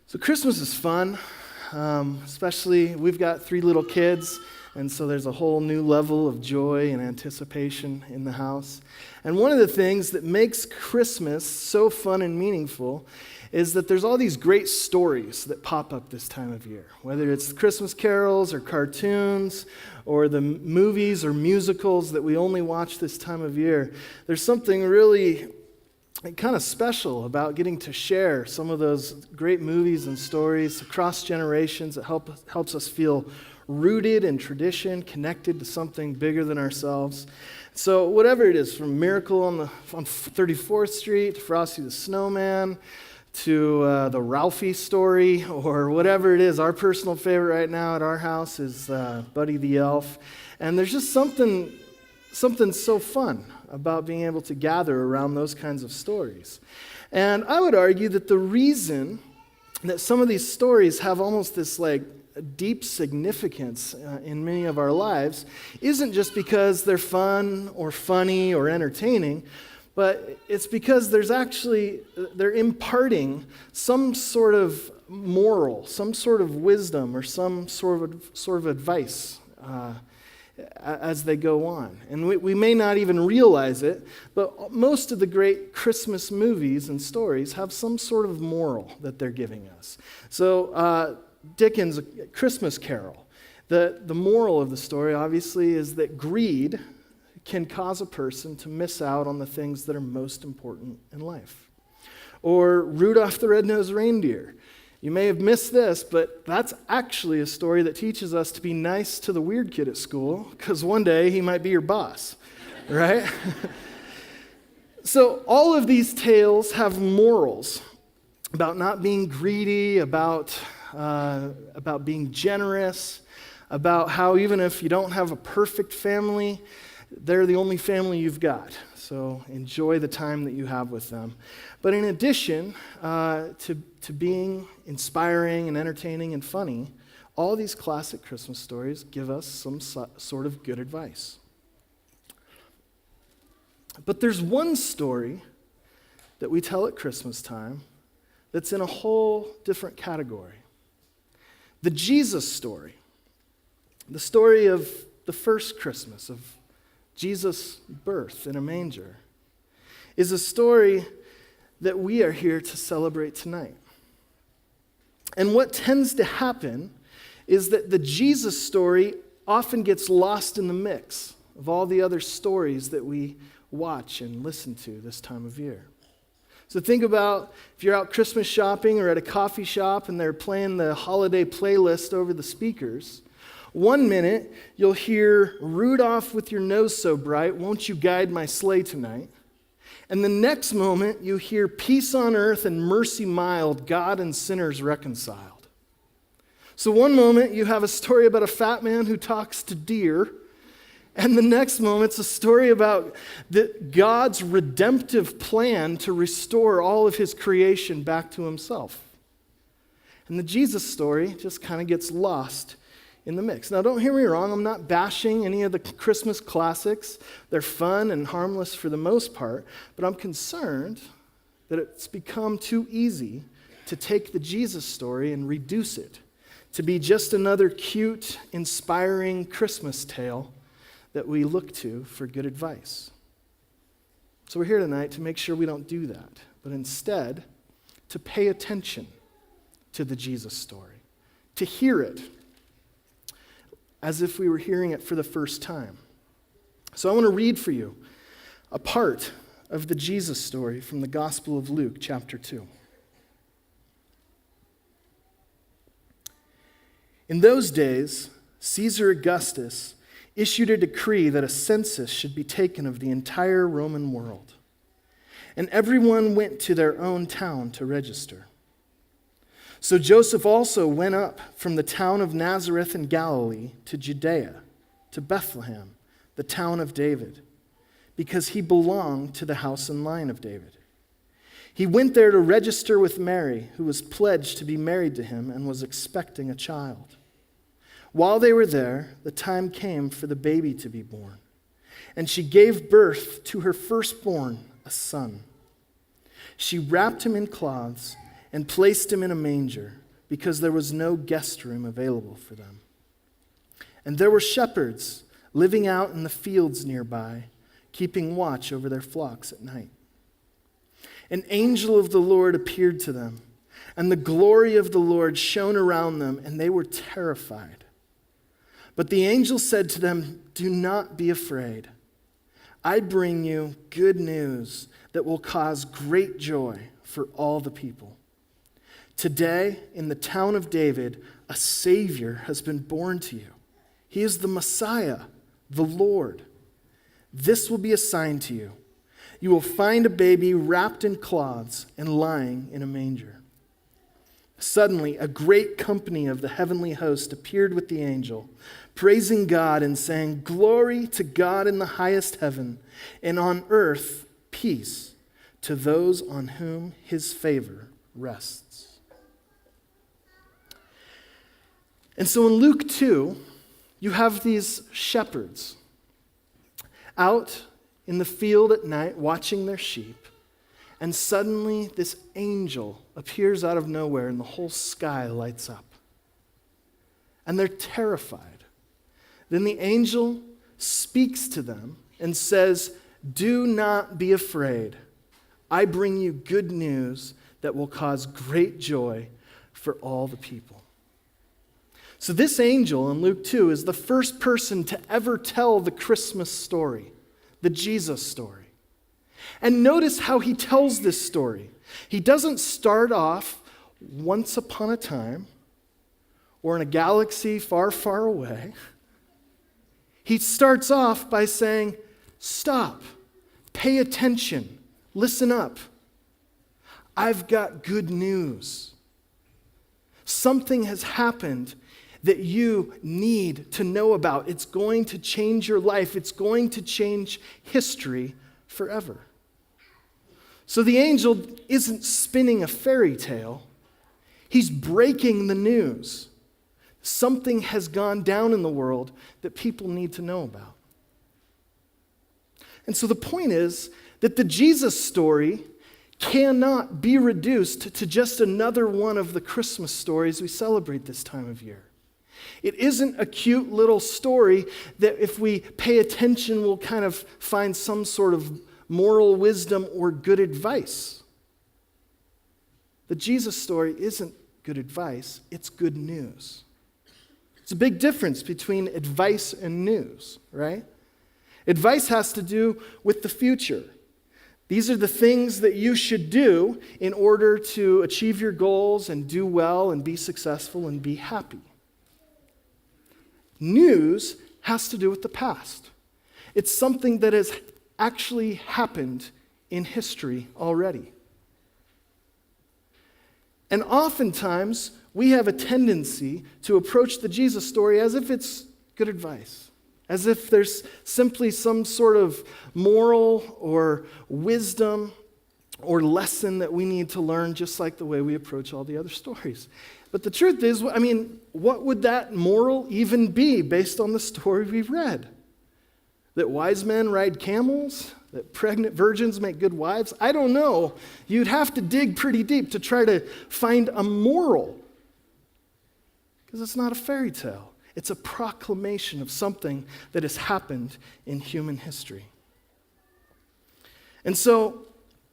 So Christmas is fun, especially we've got 3 little kids, and so there's a whole new level of joy and anticipation in the house. And one of the things that makes Christmas so fun and meaningful is that there's all these great stories that pop up this time of year, whether it's Christmas carols or cartoons or the movies or musicals that we only watch this time of year. There's something really kind of special about getting to share some of those great movies and stories across generations. It helps us feel rooted in tradition, connected to something bigger than ourselves. So whatever it is, from Miracle on 34th Street, to Frosty the Snowman, to the Ralphie story, or whatever it is, our personal favorite right now at our house is Buddy the Elf. And there's just something so fun about being able to gather around those kinds of stories. And I would argue that the reason that some of these stories have almost this deep significance in many of our lives isn't just because they're fun or funny or entertaining, but it's because they're imparting some sort of moral, some sort of wisdom, or some sort of advice as they go on. And we may not even realize it, but most of the great Christmas movies and stories have some sort of moral that they're giving us. So Dickens' Christmas Carol, the moral of the story obviously is that greed can cause a person to miss out on the things that are most important in life. Or Rudolph the Red-Nosed Reindeer. You may have missed this, but that's actually a story that teaches us to be nice to the weird kid at school, because one day he might be your boss, right? So all of these tales have morals about not being greedy, about being generous, about how even if you don't have a perfect family, they're the only family you've got. So enjoy the time that you have with them. But in addition to being inspiring and entertaining and funny, all these classic Christmas stories give us some sort of good advice. But there's one story that we tell at Christmas time that's in a whole different category. The Jesus story. The story of the first Christmas, of Jesus' birth in a manger, is a story that we are here to celebrate tonight. And what tends to happen is that the Jesus story often gets lost in the mix of all the other stories that we watch and listen to this time of year. So think about if you're out Christmas shopping or at a coffee shop and they're playing the holiday playlist over the speakers. One minute, you'll hear, "Rudolph with your nose so bright, won't you guide my sleigh tonight?" And the next moment, you hear, "Peace on earth and mercy mild, God and sinners reconciled." So one moment, you have a story about a fat man who talks to deer, and the next moment, it's a story about God's redemptive plan to restore all of his creation back to himself. And the Jesus story just kind of gets lost in the mix. Now, don't hear me wrong. I'm not bashing any of the Christmas classics. They're fun and harmless for the most part, but I'm concerned that it's become too easy to take the Jesus story and reduce it to be just another cute, inspiring Christmas tale that we look to for good advice. So we're here tonight to make sure we don't do that, but instead to pay attention to the Jesus story, to hear it as if we were hearing it for the first time. So I want to read for you a part of the Jesus story from the Gospel of Luke, chapter 2. In those days, Caesar Augustus issued a decree that a census should be taken of the entire Roman world, and everyone went to their own town to register. So Joseph also went up from the town of Nazareth in Galilee to Judea, to Bethlehem, the town of David, because he belonged to the house and line of David. He went there to register with Mary, who was pledged to be married to him and was expecting a child. While they were there, the time came for the baby to be born, and she gave birth to her firstborn, a son. She wrapped him in cloths and placed him in a manger because there was no guest room available for them. And there were shepherds living out in the fields nearby, keeping watch over their flocks at night. An angel of the Lord appeared to them, and the glory of the Lord shone around them, and they were terrified. But the angel said to them, "Do not be afraid. I bring you good news that will cause great joy for all the people. Today, in the town of David, a Savior has been born to you. He is the Messiah, the Lord. This will be a sign to you. You will find a baby wrapped in cloths and lying in a manger." Suddenly, a great company of the heavenly host appeared with the angel, praising God and saying, "Glory to God in the highest heaven, and on earth peace to those on whom his favor rests." And so in Luke 2, you have these shepherds out in the field at night watching their sheep, and suddenly this angel appears out of nowhere and the whole sky lights up. And they're terrified. Then the angel speaks to them and says, "Do not be afraid. I bring you good news that will cause great joy for all the people." So this angel in Luke 2 is the first person to ever tell the Christmas story, the Jesus story. And notice how he tells this story. He doesn't start off once upon a time or in a galaxy far, far away. He starts off by saying, "Stop, pay attention, listen up. I've got good news. Something has happened that you need to know about. It's going to change your life. It's going to change history forever." So the angel isn't spinning a fairy tale. He's breaking the news. Something has gone down in the world that people need to know about. And so the point is that the Jesus story cannot be reduced to just another one of the Christmas stories we celebrate this time of year. It isn't a cute little story that if we pay attention, we'll kind of find some sort of moral wisdom or good advice. The Jesus story isn't good advice, it's good news. It's a big difference between advice and news, right? Advice has to do with the future. These are the things that you should do in order to achieve your goals and do well and be successful and be happy. News has to do with the past. It's something that has actually happened in history already. And oftentimes, we have a tendency to approach the Jesus story as if it's good advice, as if there's simply some sort of moral or wisdom or lesson that we need to learn, just like the way we approach all the other stories. But the truth is, what would that moral even be based on the story we've read? That wise men ride camels? That pregnant virgins make good wives? I don't know. You'd have to dig pretty deep to try to find a moral. Because it's not a fairy tale. It's a proclamation of something that has happened in human history. And so,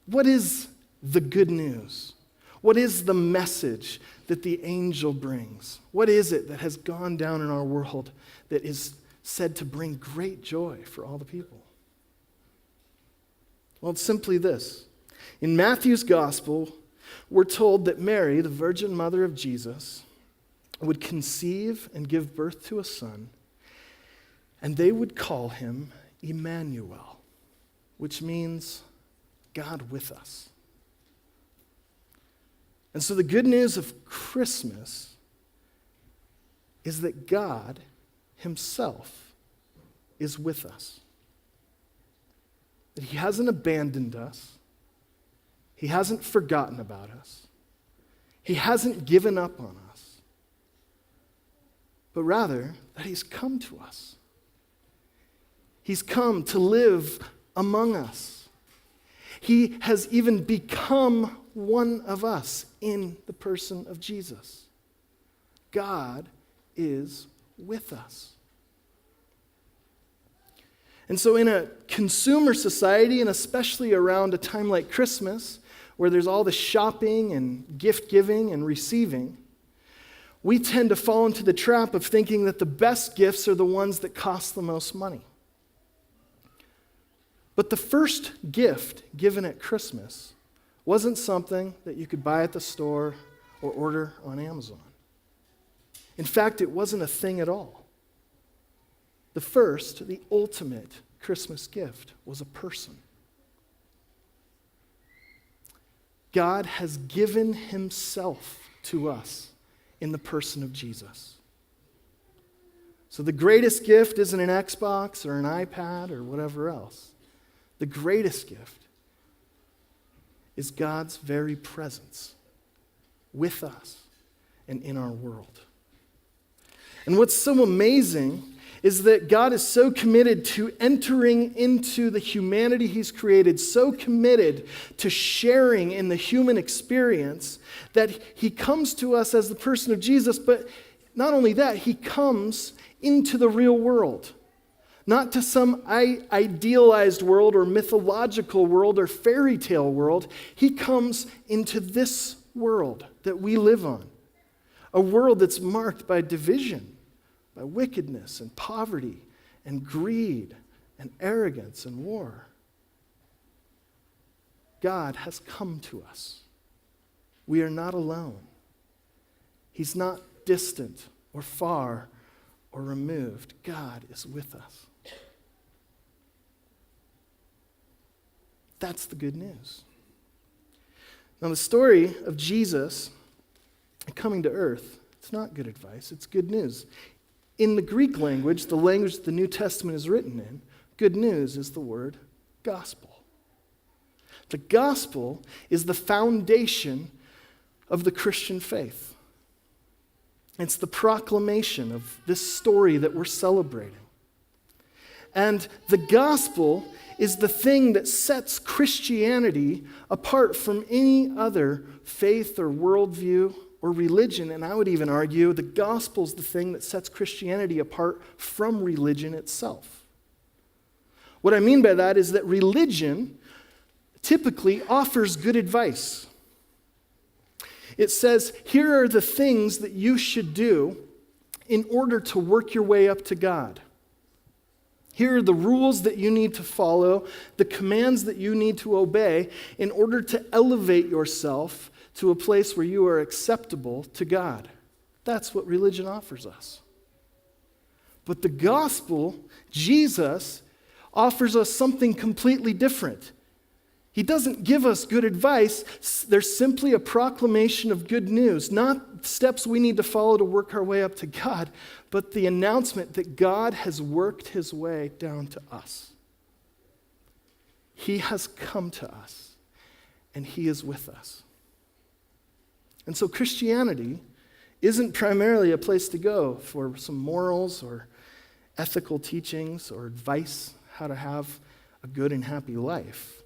what is the good news? What is the message that the angel brings? What is it that has gone down in our world that is said to bring great joy for all the people? Well, it's simply this. In Matthew's gospel, we're told that Mary, the virgin mother of Jesus, would conceive and give birth to a son, and they would call him Emmanuel, which means God with us. And so the good news of Christmas is that God himself is with us. That he hasn't abandoned us. He hasn't forgotten about us. He hasn't given up on us. But rather, that he's come to us. He's come to live among us. He has even become one of us in the person of Jesus. God is with us. And so in a consumer society, and especially around a time like Christmas, where there's all the shopping and gift giving and receiving, we tend to fall into the trap of thinking that the best gifts are the ones that cost the most money. But the first gift given at Christmas wasn't something that you could buy at the store or order on Amazon. In fact, it wasn't a thing at all. The first, the ultimate Christmas gift was a person. God has given himself to us in the person of Jesus. So the greatest gift isn't an Xbox or an iPad or whatever else. The greatest gift is God's very presence with us and in our world. And what's so amazing is that God is so committed to entering into the humanity he's created, so committed to sharing in the human experience, that he comes to us as the person of Jesus, but not only that, he comes into the real world. Not to some idealized world or mythological world or fairy tale world. He comes into this world that we live on. A world that's marked by division, by wickedness and poverty and greed and arrogance and war. God has come to us. We are not alone. He's not distant or far or removed. God is with us. That's the good news. Now, the story of Jesus coming to earth, it's not good advice, it's good news. In the Greek language, the language the New Testament is written in, good news is the word gospel. The gospel is the foundation of the Christian faith. It's the proclamation of this story that we're celebrating. And the gospel is the thing that sets Christianity apart from any other faith or worldview or religion. And I would even argue the gospel is the thing that sets Christianity apart from religion itself. What I mean by that is that religion typically offers good advice. It says, here are the things that you should do in order to work your way up to God. Here are the rules that you need to follow, the commands that you need to obey in order to elevate yourself to a place where you are acceptable to God. That's what religion offers us. But the gospel, Jesus, offers us something completely different. He doesn't give us good advice. There's simply a proclamation of good news, not steps we need to follow to work our way up to God, but the announcement that God has worked his way down to us. He has come to us, and he is with us. And so Christianity isn't primarily a place to go for some morals or ethical teachings or advice how to have a good and happy life.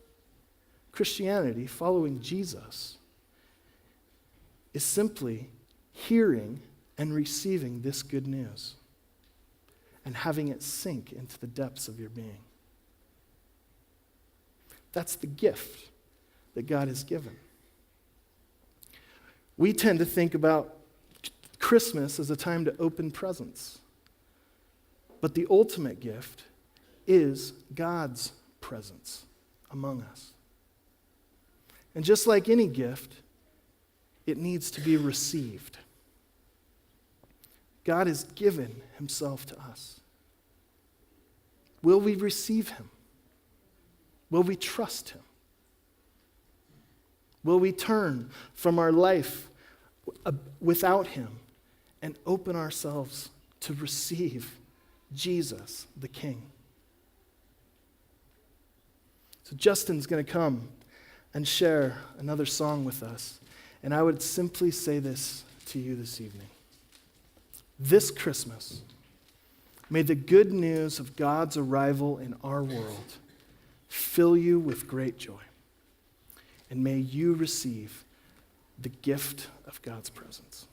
Christianity, following Jesus, is simply hearing and receiving this good news and having it sink into the depths of your being. That's the gift that God has given. We tend to think about Christmas as a time to open presents, but the ultimate gift is God's presence among us. And just like any gift, it needs to be received. God has given himself to us. Will we receive him? Will we trust him? Will we turn from our life without him and open ourselves to receive Jesus, the King? So Justin's going to come and share another song with us. And I would simply say this to you this evening. This Christmas, may the good news of God's arrival in our world fill you with great joy. and may you receive the gift of God's presence.